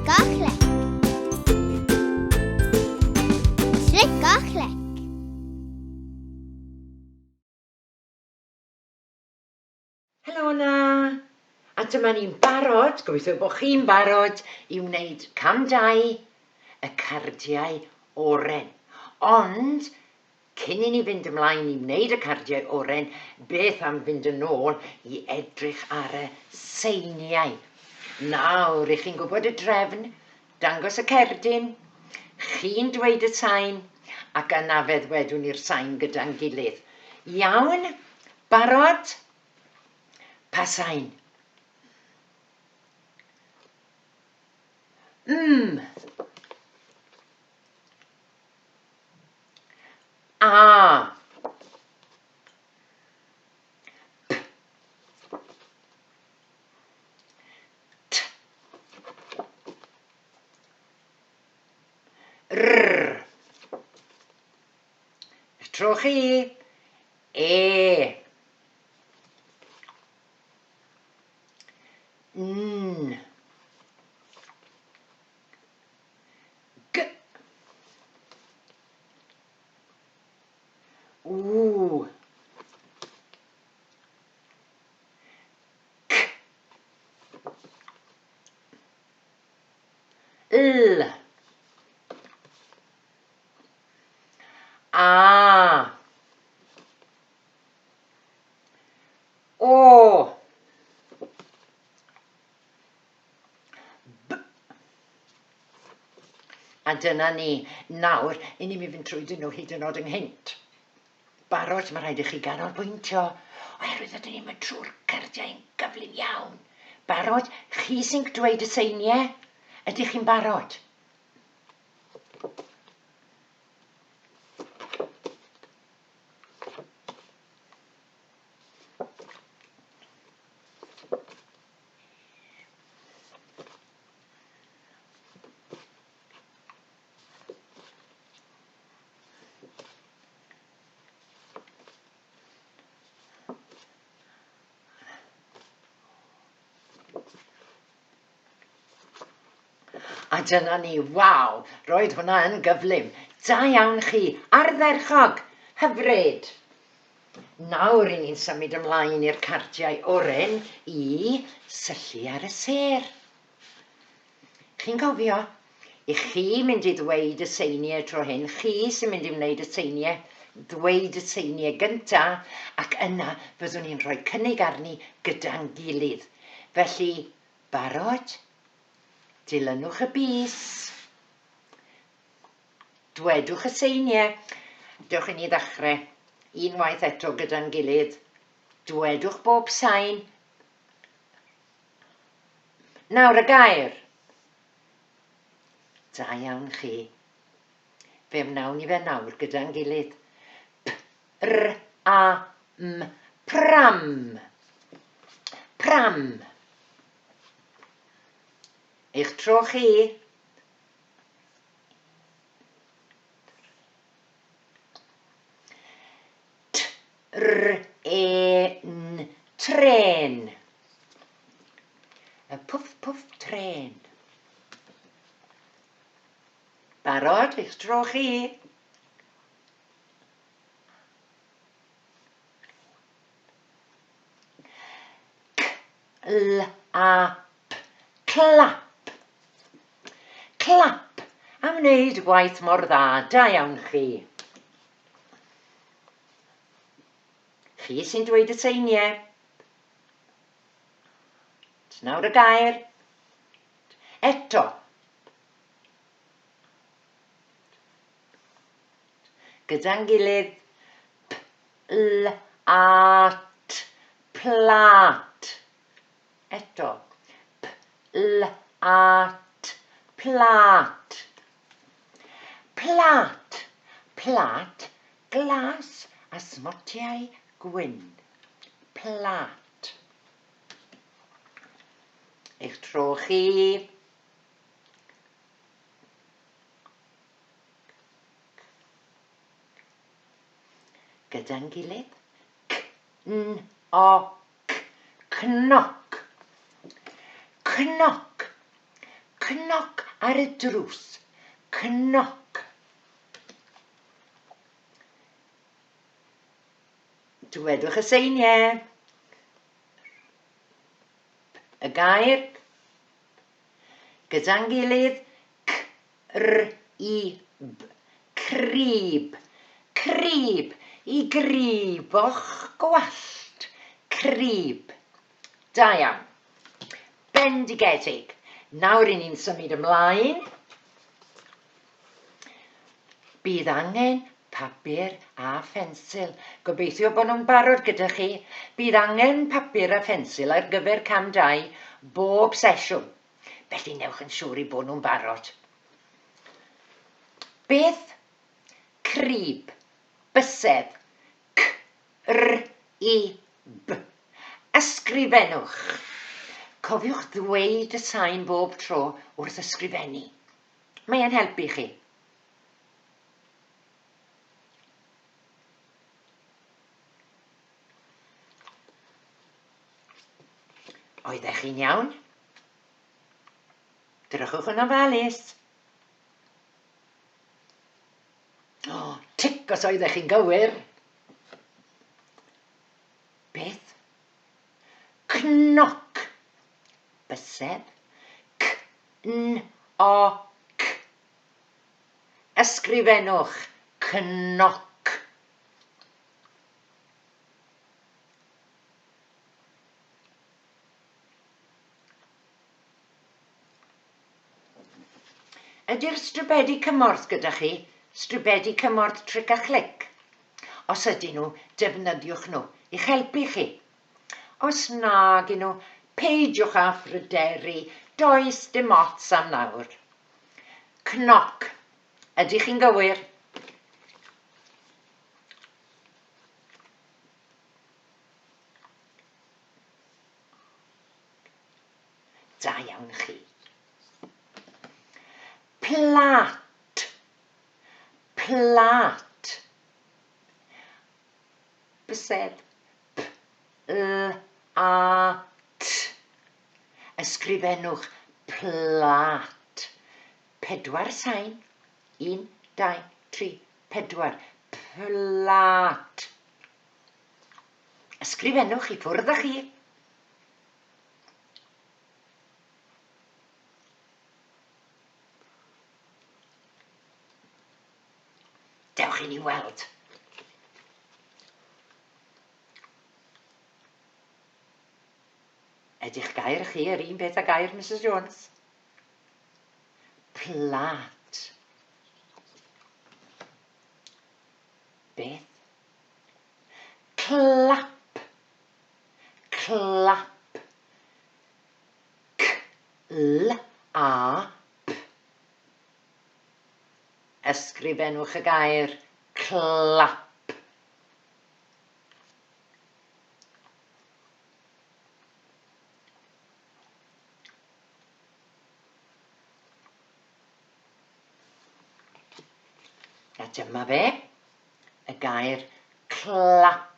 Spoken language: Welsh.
a Chlic. Tric a Chlic. Helo na, a dyma ni'n barod, gobeithio bod chi'n barod i wneud cam 2 y cardiau oren. Ond, cyn i ni fynd ymlaen i wneud y cardiau oren, beth am fynd yn ôl i edrych ar y seiniau. Nawr, i chi'n gwybod y drefn, dangos y cerdyn, chi'n dweud y sain, ac yna feddwedwn ni'r sain gyda'n gilydd. Iawn, barod? Pa sain? A. P. T. R. Tro chi. E. N. G. W. K. L. A. O. B. A dyna ni. Nawr, i ni mi fynd trwy nhw hyd yn oed ynghynt. Barod, mae rhaid i chi ganolbwyntio, oherwydd ydyn ni'n mynd trwy'r cardiau'n gyflym iawn. Barod, chi sy'n dweud y seiniau, ydych chi'n barod? A dyna ni, waw, roedd hwnna yn gyflym. Da iawn chi, ardderchog, hyfryd. Nawr i ni'n symud ymlaen i'r cardiau oren i syllu ar y sêr. Chi'n cofio? I chi mynd i ddweud y seiniau tro hyn, chi sy'n mynd i wneud y seiniau, ddweud y seiniau gyntaf, ac yna fyddwn ni'n rhoi cynnig arni gyda'n gilydd. Felly, barod? Dilynwch y bys. Dwedwch y seiniau. Dewch i ni ddechrau. Unwaith eto gyda'n gilydd. Dwedwch bob sain. Nawr y gair. Da iawn chi. Fe wnawn ni fe nawr gyda'n gilydd. P-r-a-m. Pram. Pram. Eich tro chi. T-r-e-n. Tren. Y pwff pwff tren. Barod, eich tro chi. C-l-a-p. Clap. Clap, a wneud gwaith mor dda, da iawn chi. Chi sy'n dweud y seiniau. Nawr y gair. Eto. Gyda'n gilydd. P-l-a-t. Plat. Eto. P-l-a-t. Plat. Plat. Plat, glas a smotiau gwyn. Plat. Eich tro chi. Gyda'n gilydd. C-n-o-c. Cnoc. Cnoc. Cnoc ar y drws. Cnoc. Dywedwch y seiniau. Y gair gyda'n gilydd c-r-i-b. Crib. Crib. I gribo'ch gwallt. Crib. Da iawn. Bendigedig. Nawr i ni'n symud ymlaen. Bydd angen papur a phensil. Gobeithio bod nhw'n barod gyda chi. Bydd angen papur a phensil ar gyfer cam 2 bob sesiwn. Felly newch yn siŵr i bod nhw'n barod. Beth? Crib. Bysedd. C-r-i-b. Ysgrifennwch. Cofiwch ddweud y sain bob tro wrth ysgrifennu. Mae e'n helpu chi. Oeddech chi'n iawn? Drychwch yn ofalus. O, tic os oeddech chi'n gywir. Beth? Cnoc. Bysedd. C-n-o-c. Ysgrifennwch. Cnoc. Ydy'r strybedi cymorth gyda chi? Strybedi cymorth Tric a Chlic? Os ydyn nhw, defnyddiwch nhw i'ch helpu chi. Os nag ydyn nhw, peidiwch â phryderu, does dim ots am nawr. Cnoc. Ydych chi'n gywir? Da iawn chi. Plat. Plat. Bysedd. P-l-a-t. Ysgrifennwch plat. 4 sain. 1, 2, 3, 4. Plat. Ysgrifennwch i ffwrdd â chi. Dewch i ni weld. Ydych gair chi yr un beth â gair Mrs Jones? Plat. Beth? Clap. Clap. C-l-a-p. Ysgrifennwch y gair clap. A dyma fe, y gair clap.